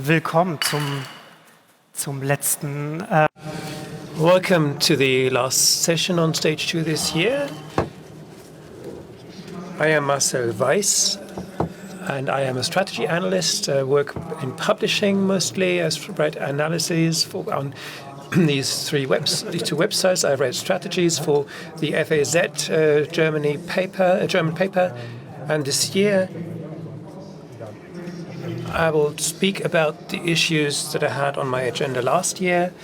Willkommen zum letzten. Welcome to the last session on Stage 2 this year. I am Marcel Weiß, and I am a strategy analyst. I work in publishing mostly. I write analyses on these two websites. I write strategies for the FAZ German paper, and this year I will speak about the issues that I had on my agenda last year,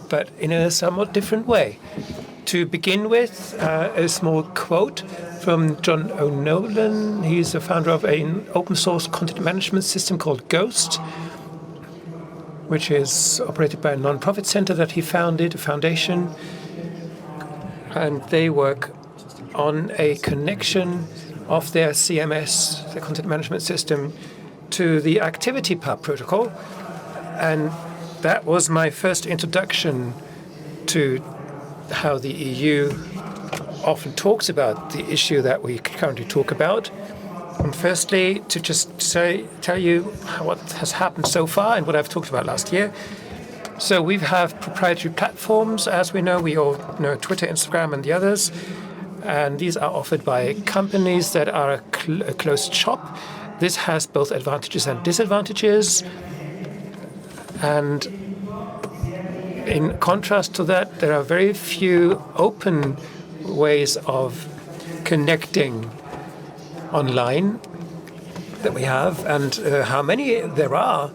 but in a somewhat different way. To begin with, a small quote from John O'Nolan. He's the founder of an open source content management system called Ghost, which is operated by a non-profit center that he founded, a foundation. And they work on a connection of their CMS, the content management system, to the ActivityPub protocol. And that was my first introduction to how the EU often talks about the issue that we currently talk about. And firstly, to just tell you what has happened so far and what I've talked about last year. So we have proprietary platforms, as we know. We all know Twitter, Instagram, and the others. And these are offered by companies that are a closed shop. This has both advantages and disadvantages. And in contrast to that, there are very few open ways of connecting online that we have. And how many there are?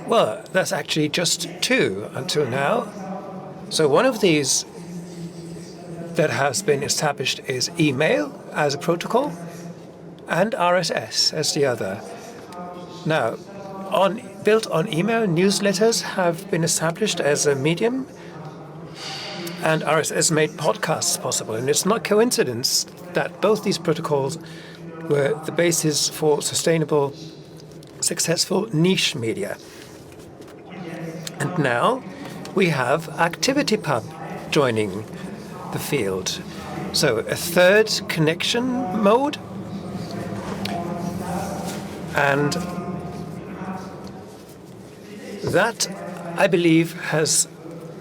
Well, that's actually just two until now. So one of these that has been established is email as a protocol, and RSS as the other. Now, built on email, newsletters have been established as a medium, and RSS made podcasts possible. And it's not coincidence that both these protocols were the basis for sustainable, successful niche media. And now we have ActivityPub joining the field. So a third connection mode. And that, I believe, has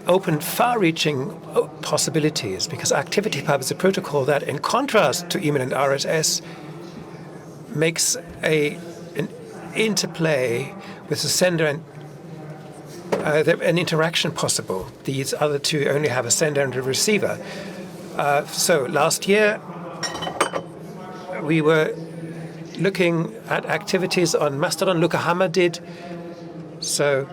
opened far-reaching possibilities, because ActivityPub is a protocol that, in contrast to email and RSS, makes an interplay with the sender and an interaction possible. These other two only have a sender and a receiver. So last year, we were looking at activities on Mastodon. Luca Hammer did. So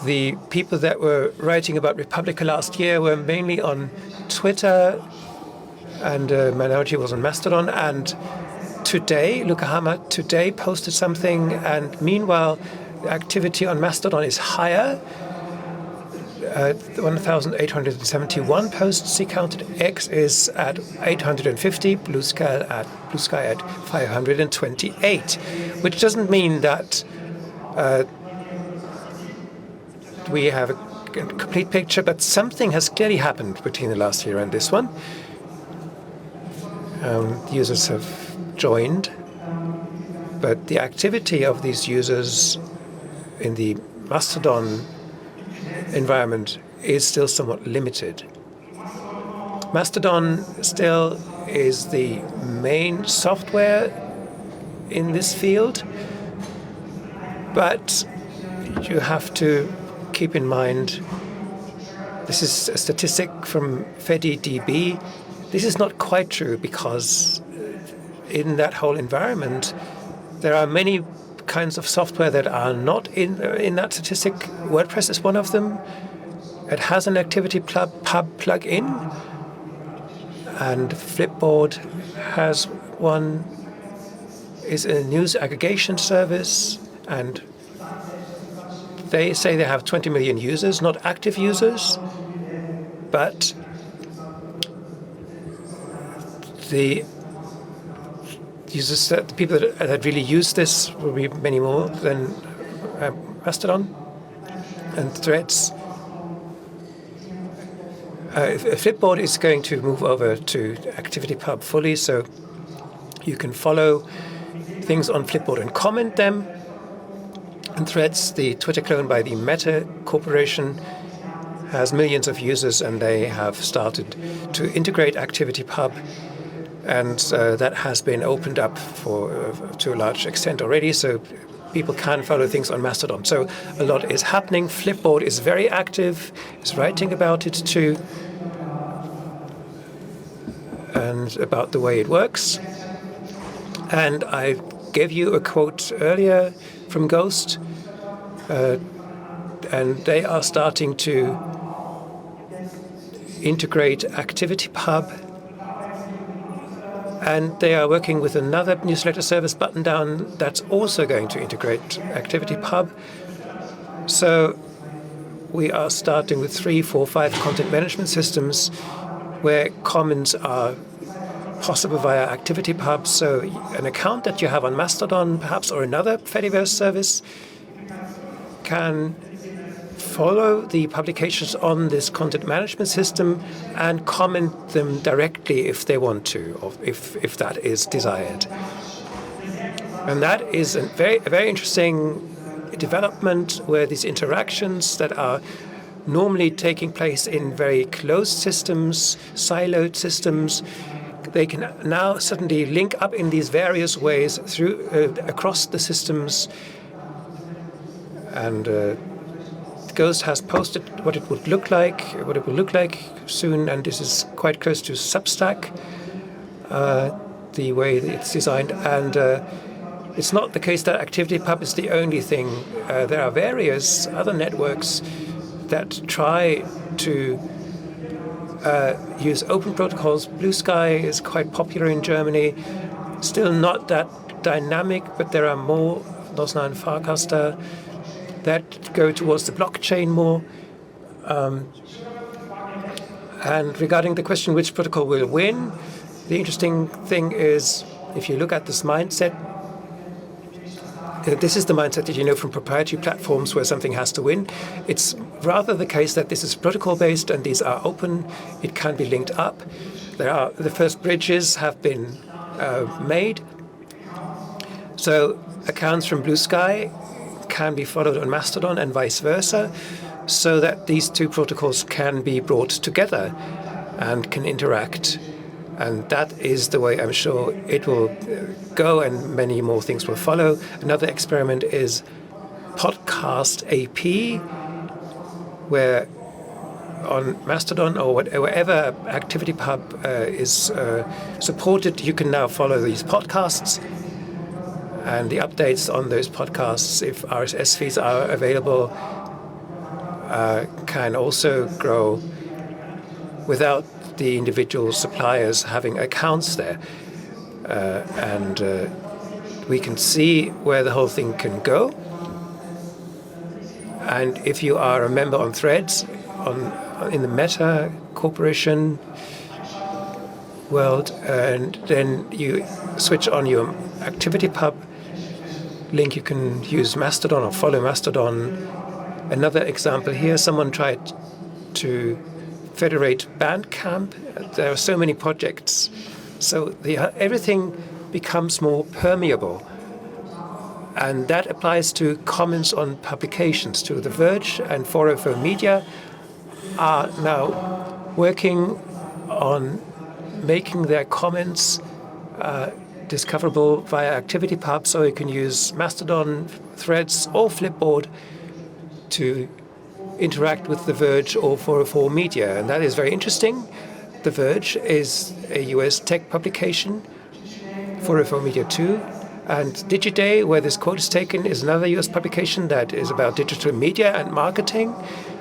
the people that were writing about Republica last year were mainly on Twitter, and minority was on Mastodon. And today, Luca Hammer today posted something, and meanwhile, the activity on Mastodon is higher. 1,871 posts he counted. X is at 850, Blue Sky at 528, which doesn't mean that we have a complete picture, but something has clearly happened between the last year and this one. Users have joined, but the activity of these users in the Mastodon environment is still somewhat limited. Mastodon still is the main software in this field, but you have to keep in mind, this is a statistic from FediDB. This is not quite true, because in that whole environment, there are many kinds of software that are not in that statistic. WordPress is one of them. It has an ActivityPub plugin, and Flipboard has one. Is a news aggregation service, and they say they have 20 million users, not active users, but the users, the people that really use this will be many more than Mastodon and Threads. Flipboard is going to move over to ActivityPub fully, so you can follow things on Flipboard and comment them. And Threads, the Twitter clone by the Meta Corporation, has millions of users, and they have started to integrate ActivityPub, and that has been opened up to a large extent already, so people can follow things on Mastodon. So a lot is happening. Flipboard is very active, is writing about it too, and about the way it works. And I gave you a quote earlier from Ghost, and they are starting to integrate ActivityPub, and they are working with another newsletter service, Buttondown, that's also going to integrate ActivityPub. So we are starting with 3, 4, 5 content management systems where comments are possible via ActivityPub. So an account that you have on Mastodon, perhaps, or another Fediverse service can follow the publications on this content management system and comment them directly if they want to, or if that is desired. And that is a very interesting development, where these interactions that are normally taking place in very closed systems, siloed systems, they can now suddenly link up in these various ways through across the systems. And Ghost has posted what it will look like soon, and this is quite close to Substack, the way it's designed. And it's not the case that ActivityPub is the only thing. There are various other networks that try to use open protocols. Blue Sky is quite popular in Germany, still not that dynamic, but there are more, Losna and Farcaster, that go towards the blockchain more. And regarding the question which protocol will win, the interesting thing is, if you look at this mindset, this is the mindset that you know from proprietary platforms where something has to win. It's rather the case that this is protocol-based and these are open. It can be linked up. The first bridges have been made. So accounts from Blue Sky can be followed on Mastodon and vice versa, so that these two protocols can be brought together and can interact. And that is the way I'm sure it will go, and many more things will follow. Another experiment is Podcast AP, where on Mastodon or wherever ActivityPub is supported, you can now follow these podcasts. And the updates on those podcasts, if RSS feeds are available, can also grow without the individual suppliers having accounts there. And we can see where the whole thing can go. And if you are a member on Threads, in the Meta Corporation world, and then you switch on your ActivityPub link, you can use Mastodon or follow Mastodon. Another example here, someone tried to federate Bandcamp. There are so many projects, so everything becomes more permeable. And that applies to comments on publications too. The Verge and 404 Media are now working on making their comments discoverable via ActivityPub, so you can use Mastodon, Threads, or Flipboard to interact with The Verge or 404 Media. And that is very interesting. The Verge is a US tech publication, 404 Media too. And DigiDay, where this quote is taken, is another US publication that is about digital media and marketing.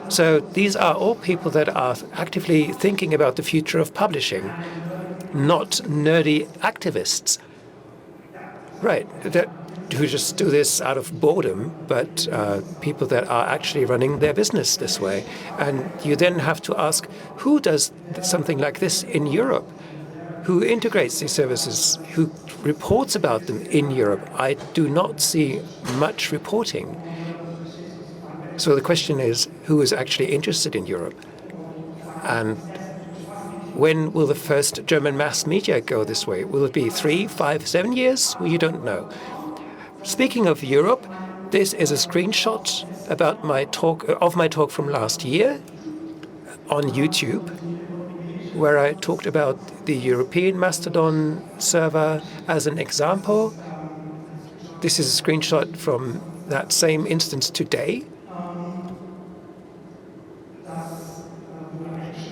So these are all people that are actively thinking about the future of publishing, not nerdy activists. Right, who just do this out of boredom, but people that are actually running their business this way. And you then have to ask, who does something like this in Europe? Who integrates these services? Who reports about them in Europe? I do not see much reporting. So the question is, who is actually interested in Europe? And when will the first German mass media go this way? Will it be 3, 5, 7 years? Well, you don't know. Speaking of Europe, This is a screenshot about my talk from last year on YouTube, where I talked about the European Mastodon server as an example. This is a screenshot from that same instance today.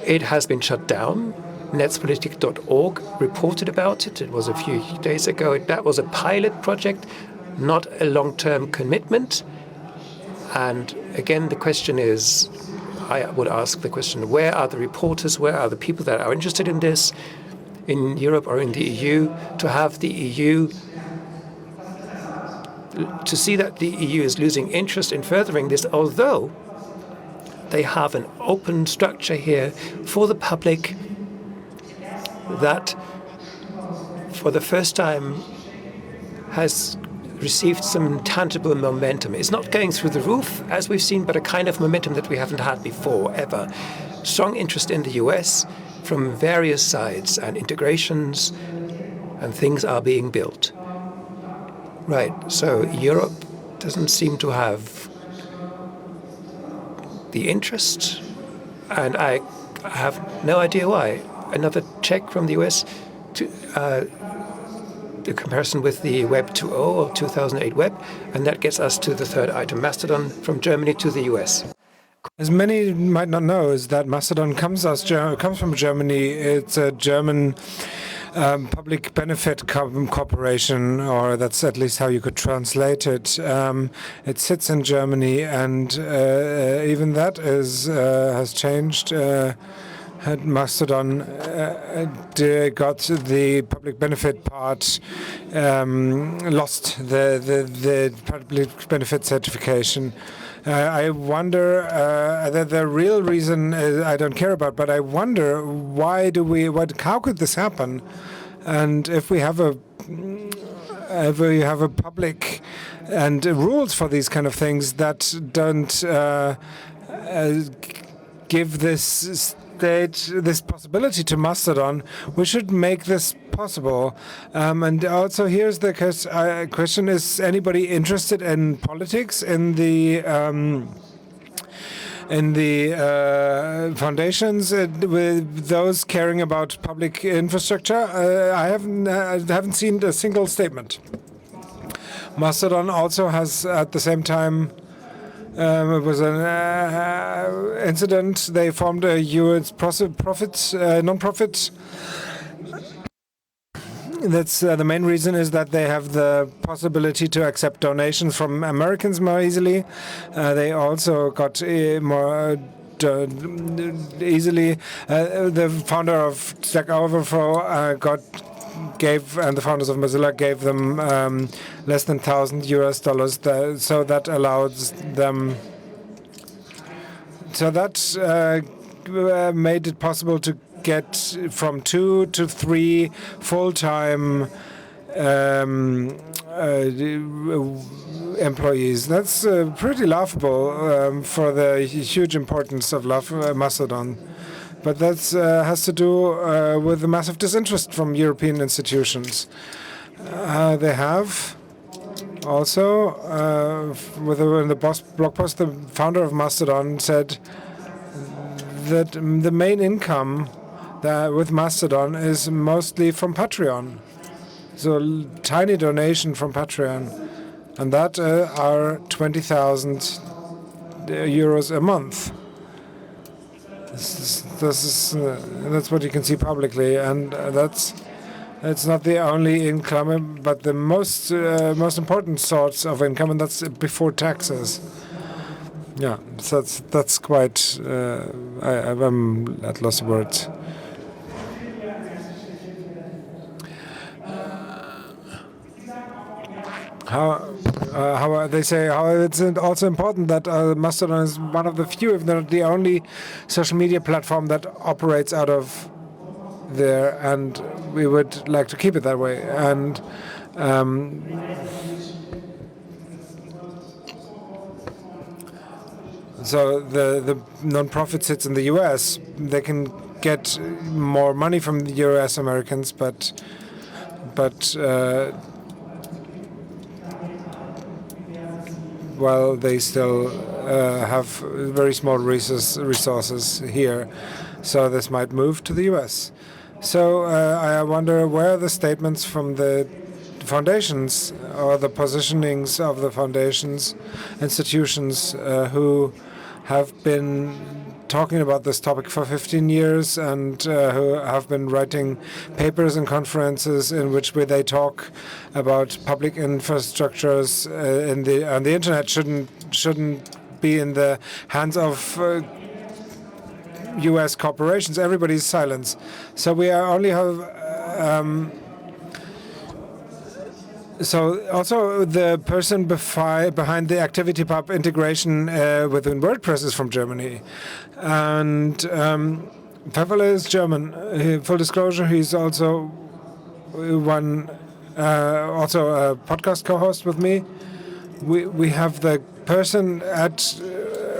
It has been shut down. Netzpolitik.org reported about it. It was a few days ago. That was a pilot project, not a long-term commitment. And again, the question is, I would ask the question, where are the reporters, where are the people that are interested in this in Europe or in the EU, to have the EU, to see that the EU is losing interest in furthering this, although they have an open structure here for the public that for the first time has received some tangible momentum. It's not going through the roof, as we've seen, but a kind of momentum that we haven't had before, ever. Strong interest in the US from various sides, and integrations, and things are being built. Right, so Europe doesn't seem to have the interest, and I have no idea why. Another check from the US, the comparison with the Web 2.0 or 2008 Web, and that gets us to the third item, Mastodon from Germany to the US. As many might not know, is that Mastodon comes from Germany. It's a German public benefit corporation, or that's at least how you could translate it. It sits in Germany, and even that has changed. Mastodon got the public benefit part, lost the public benefit certification. I wonder the real reason I don't care about, but I wonder how could this happen? And if we have a public and rules for these kind of things that don't give this possibility to Mastodon, we should make this possible. And also, here's the question: is anybody interested in politics in the foundations, with those caring about public infrastructure? I haven't seen a single statement. Mastodon also has, at the same time, it was an incident. They formed a US non-profit. That's the main reason is that they have the possibility to accept donations from Americans more easily. They also got more easily. The founder of Stack Overflow and the founders of Mozilla gave them less than $1,000 so that allows them. So that made it possible to get from 2 to 3 full-time employees. That's pretty laughable for the huge importance of Mastodon. But that has to do with the massive disinterest from European institutions. They have also, in the blog post, the founder of Mastodon said that the main income with Mastodon is mostly from Patreon. So tiny donation from Patreon. And that are 20,000 euros a month. That's what you can see publicly, and it's not the only income, but the most important source of income, and that's before taxes. Yeah, so that's quite. I'm at loss of words. How they say how it's also important that Mastodon is one of the few, if not the only, social media platform that operates out of there, and we would like to keep it that way. And so the non-profit sits in the U.S. They can get more money from the U.S. Americans, but while they still have very small resources here. So this might move to the US. So I wonder where the statements from the foundations or the positionings of the foundations, institutions who have been talking about this topic for 15 years and who have been writing papers and conferences in which they talk about public infrastructures on the internet shouldn't be in the hands of U.S. corporations. Everybody's silent. So we only have. So also the person behind the ActivityPub integration within WordPress is from Germany, and Pfefferle is German. Full disclosure, he's also also a podcast co-host with me. We have the person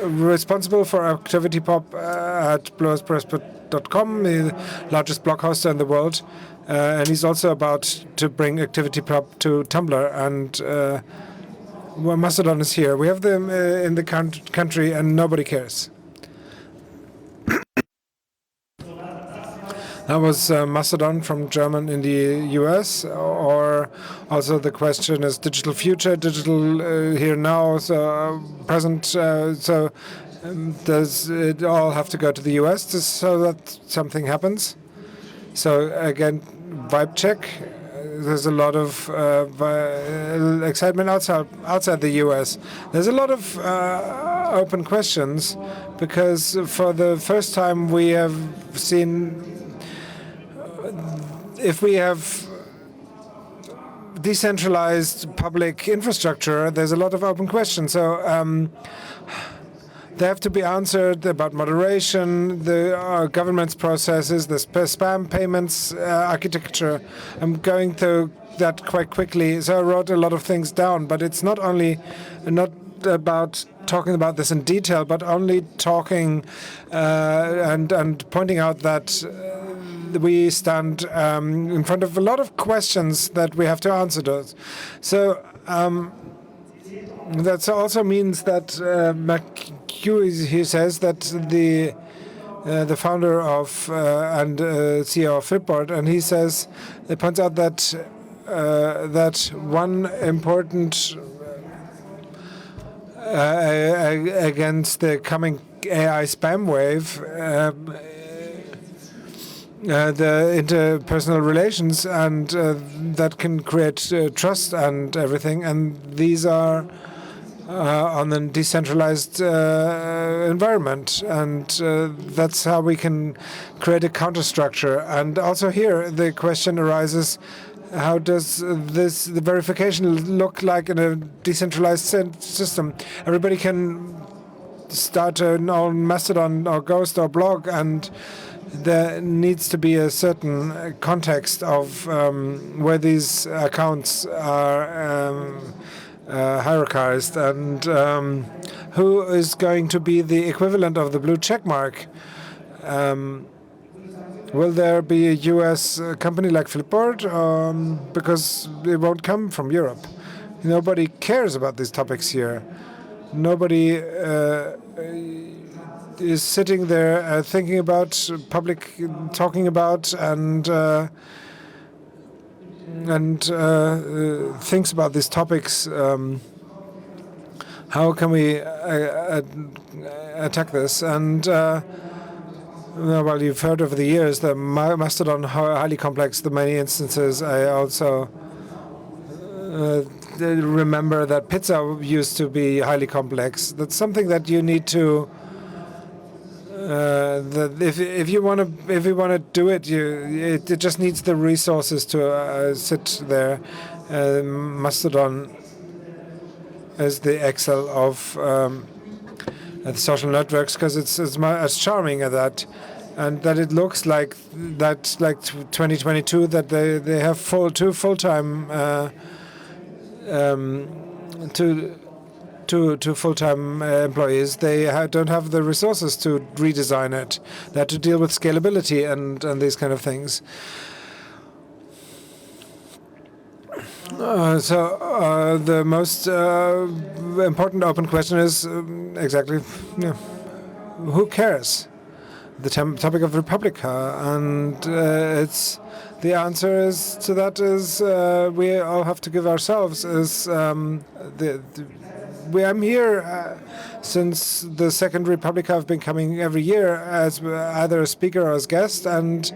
responsible for ActivityPub at bluepress.com, the largest blog hoster in the world. And he's also about to bring ActivityPub to Tumblr, and well, Mastodon is here. We have them in the country, and nobody cares. That was Mastodon from German in the US, or also the question is digital future, digital here now, so present. So does it all have to go to the US so that something happens? So again, vibe check. There's a lot of excitement outside the U.S. There's a lot of open questions because for the first time we have seen if we have decentralized public infrastructure, there's a lot of open questions. So they have to be answered about moderation, the government's processes, the spam payments architecture. I'm going through that quite quickly. So I wrote a lot of things down, but it's not about talking about this in detail, but only talking and pointing out that we stand in front of a lot of questions that we have to answer those. So that also means that he says that the founder of and CEO of Flipboard, and he says it points out that that one important against the coming AI spam wave, the interpersonal relations, and that can create trust and everything, and these are on a decentralized environment, and that's how we can create a counterstructure. And also here the question arises, how does the verification look like in a decentralized system? Everybody can start an own Mastodon or Ghost or blog, and there needs to be a certain context of where these accounts are hierarchized, and who is going to be the equivalent of the blue check mark. Will there be a U.S. company like Flipboard? Because it won't come from Europe. Nobody cares about these topics here. Nobody is sitting there thinking about talking about and thinks about these topics. How can we attack this? And well, you've heard over the years the Mastodon highly complex, the many instances. I also remember that pizza used to be highly complex. That's something that you need to. That if you want to do it, it just needs the resources to sit there. Mastodon is the Excel of the social networks, because it's charming at that, and that it looks like that, like 2022, that they have two full-time two full-time employees. They don't have the resources to redesign it. They have to deal with scalability and these kind of things. The most important open question is exactly, who cares? The topic of Republica, and the answer to that is we all have to give ourselves. I'm here since the Second Republica. I've been coming every year as either a speaker or as guest, and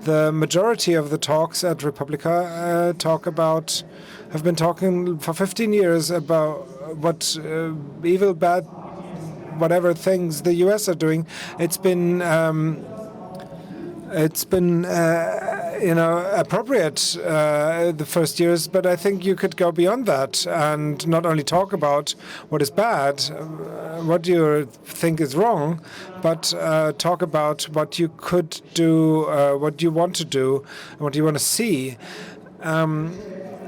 the majority of the talks at Republica have been talking for 15 years about what evil, bad, whatever things the U.S. are doing. It's been appropriate the first years, but I think you could go beyond that and not only talk about what is bad, what you think is wrong, but talk about what you could do, what you want to do, and what you want to see.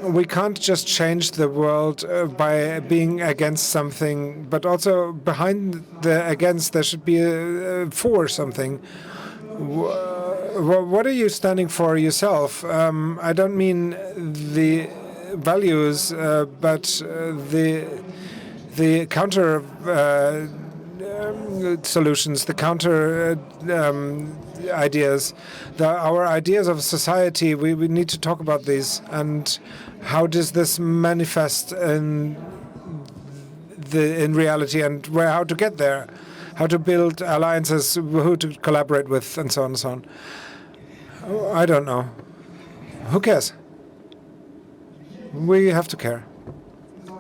We can't just change the world by being against something, but also behind the against there should be a for something. What are you standing for yourself? I don't mean the values, but the counter solutions, the counter ideas, our ideas of society. We need to talk about these, and how does this manifest in reality, and how to get there, how to build alliances, who to collaborate with, and so on and so on. Oh, I don't know. Who cares? We have to care.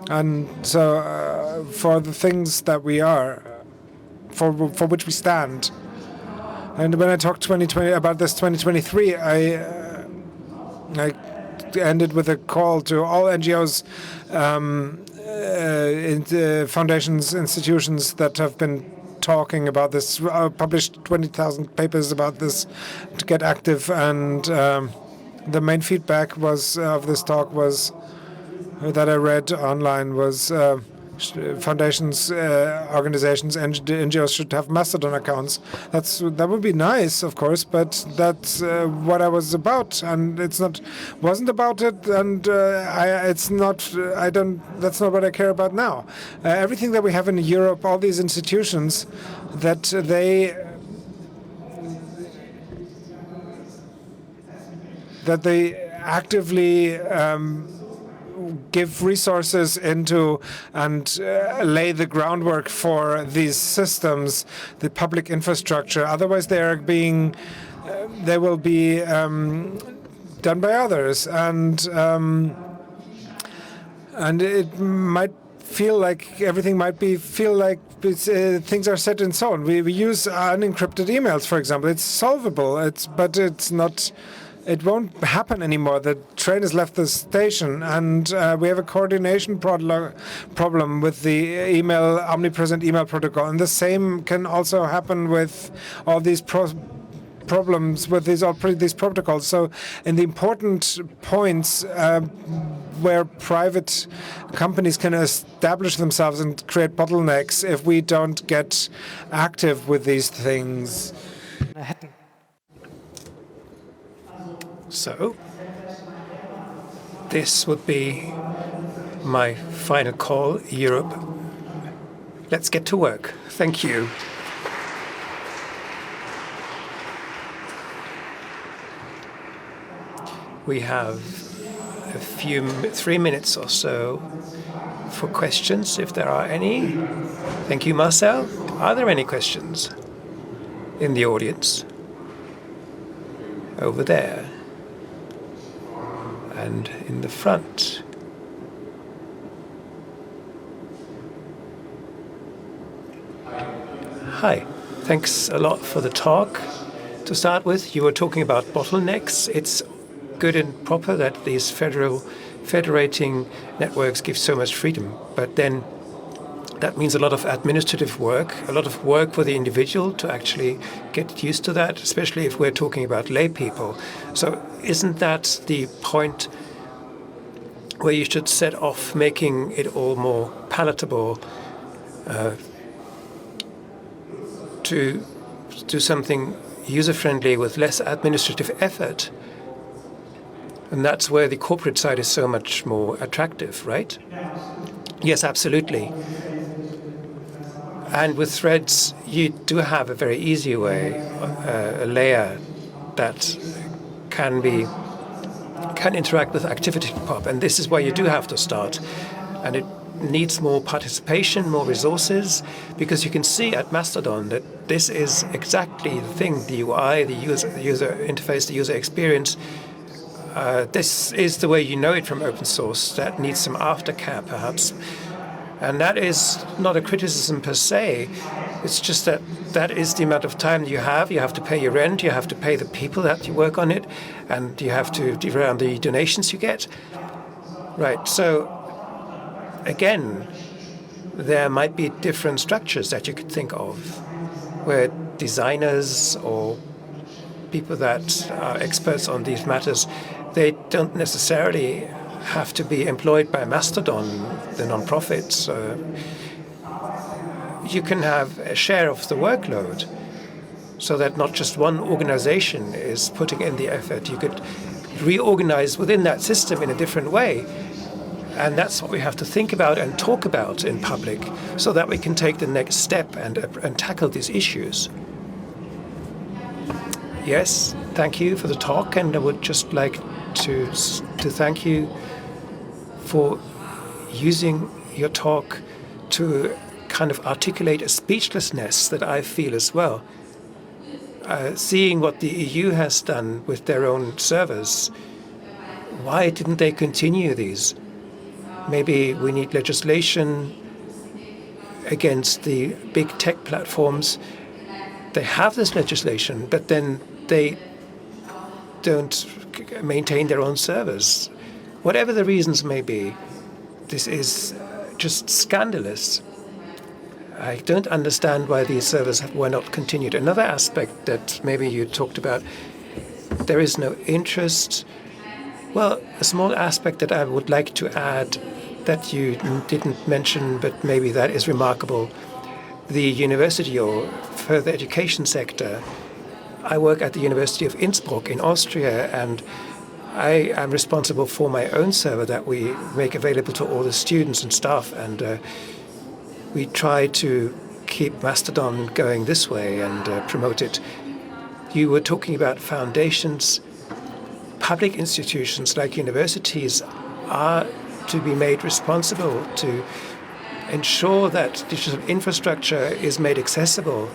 And so for the things that we are, for which we stand. And when I talked about this 2023, I ended with a call to all NGOs, foundations, institutions that have been talking about this, published 20,000 papers about this, to get active. And the main feedback of this talk that I read online was foundations, organizations, and NGOs should have Mastodon accounts. That would be nice, of course, but that's what I was about, and wasn't about it, and that's not what I care about now. Everything that we have in Europe, all these institutions, that they actively give resources into and lay the groundwork for these systems, the public infrastructure. Otherwise, they will be done by others, and it might feel like everything things are set in stone. We use unencrypted emails, for example. It's solvable. But it's not. It won't happen anymore. The train has left the station, and we have a coordination problem with the omnipresent email protocol. And the same can also happen with all these problems with these protocols. So, in the important points where private companies can establish themselves and create bottlenecks, if we don't get active with these things. So, this would be my final call, Europe. Let's get to work. Thank you. We have 3 minutes or so for questions, if there are any. Thank you, Marcel. Are there any questions in the audience? Over there. And in the front. Hi, thanks a lot for the talk. To start with, you were talking about bottlenecks. It's good and proper that these federating networks give so much freedom, but then that means a lot of administrative work, a lot of work for the individual to actually get used to that, especially if we're talking about lay people. So isn't that the point where you should set off making it all more palatable to do something user-friendly with less administrative effort? And that's where the corporate side is so much more attractive, right? Yes, absolutely. And with threads, you do have a very easy way, a layer that can interact with ActivityPub, and this is where you do have to start. And it needs more participation, more resources, because you can see at Mastodon that this is exactly the thing, the UI, the user interface, the user experience. This is the way you know it from open source. That needs some aftercare, perhaps. And that is not a criticism per se. It's just that that is the amount of time you have. You have to pay your rent, you have to pay the people that you work on it, and you have to rely on the donations you get. Right, so again, there might be different structures that you could think of, where designers or people that are experts on these matters, they don't necessarily have to be employed by Mastodon, the nonprofits. You can have a share of the workload so that not just one organization is putting in the effort. You could reorganize within that system in a different way. And that's what we have to think about and talk about in public so that we can take the next step and tackle these issues. Yes, thank you for the talk, and I would just like to thank you for using your talk to kind of articulate a speechlessness that I feel as well. Seeing what the EU has done with their own servers, why didn't they continue these? Maybe we need legislation against the big tech platforms. They have this legislation, but then they don't maintain their own servers. Whatever the reasons may be, this is just scandalous. I don't understand why these servers were not continued. Another aspect that maybe you talked about, there is no interest. Well, a small aspect that I would like to add that you didn't mention, but maybe that is remarkable, the university or further education sector. I work at the University of Innsbruck in Austria, and I am responsible for my own server that we make available to all the students and staff, and we try to keep Mastodon going this way and promote it. You were talking about foundations. Public institutions like universities are to be made responsible to ensure that digital infrastructure is made accessible.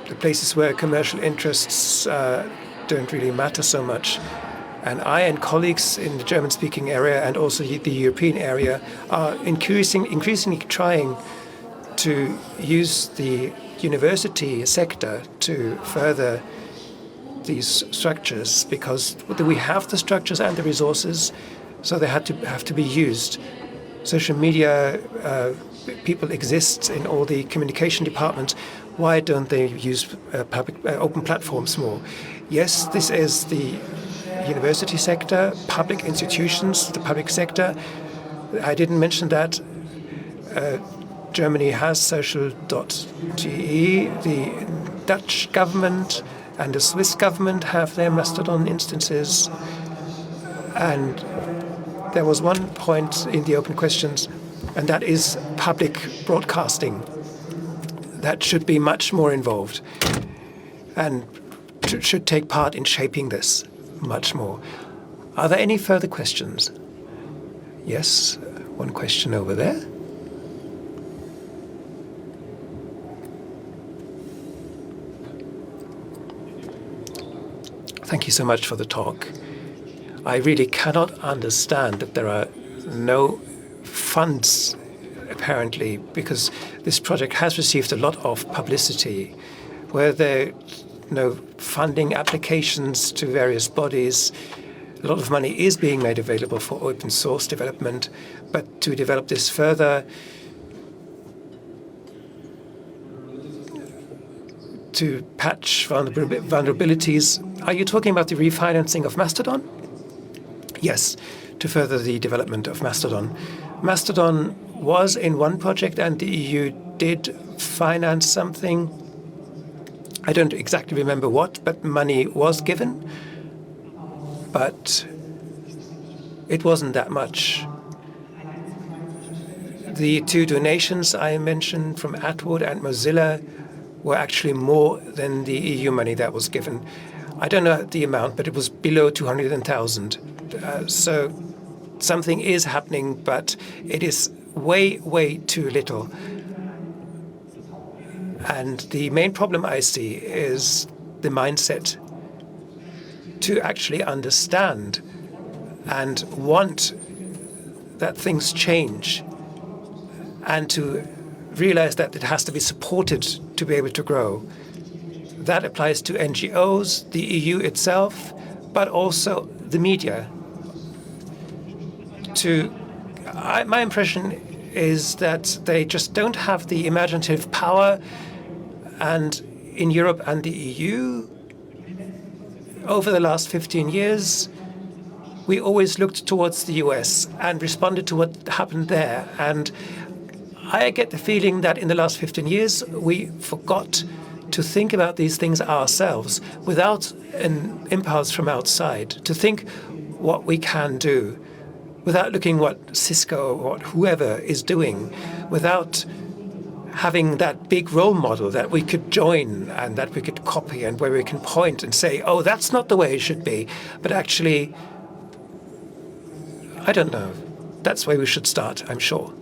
The places where commercial interests don't really matter so much. And I and colleagues in the German-speaking area and also the European area are increasingly trying to use the university sector to further these structures, because we have the structures and the resources, so they have to be used. Social media people exist in all the communication departments. Why don't they use open platforms more? Yes, this is the university sector, public institutions, the public sector. I didn't mention that. Germany has social.de, the Dutch government and the Swiss government have their Mastodon instances. And there was one point in the open questions, and that is public broadcasting. That should be much more involved and should take part in shaping this much more. Are there any further questions? Yes, one question over there. Thank you so much for the talk. I really cannot understand that there are no funds, apparently, because this project has received a lot of publicity, where there are no funding applications to various bodies. A lot of money is being made available for open source development, but to develop this further, to patch vulnerabilities. Are you talking about the refinancing of Mastodon? Yes, to further the development of Mastodon. Mastodon was in one project and the EU did finance something. I don't exactly remember what, but money was given. but it wasn't that much. The 2 donations I mentioned from Atwood and Mozilla were actually more than the EU money that was given. I don't know the amount, but it was below 200,000. So something is happening, but it is way, way too little. And the main problem I see is the mindset to actually understand and want that things change, and to realize that it has to be supported to be able to grow. That applies to NGOs, the EU itself, but also the media. My impression is that they just don't have the imaginative power, and in Europe and the EU, over the last 15 years, we always looked towards the US and responded to what happened there. And I get the feeling that in the last 15 years, we forgot to think about these things ourselves without an impulse from outside, to think what we can do, without looking what Cisco or whoever is doing, without having that big role model that we could join and that we could copy and where we can point and say, oh, that's not the way it should be. But actually, I don't know. That's where we should start, I'm sure.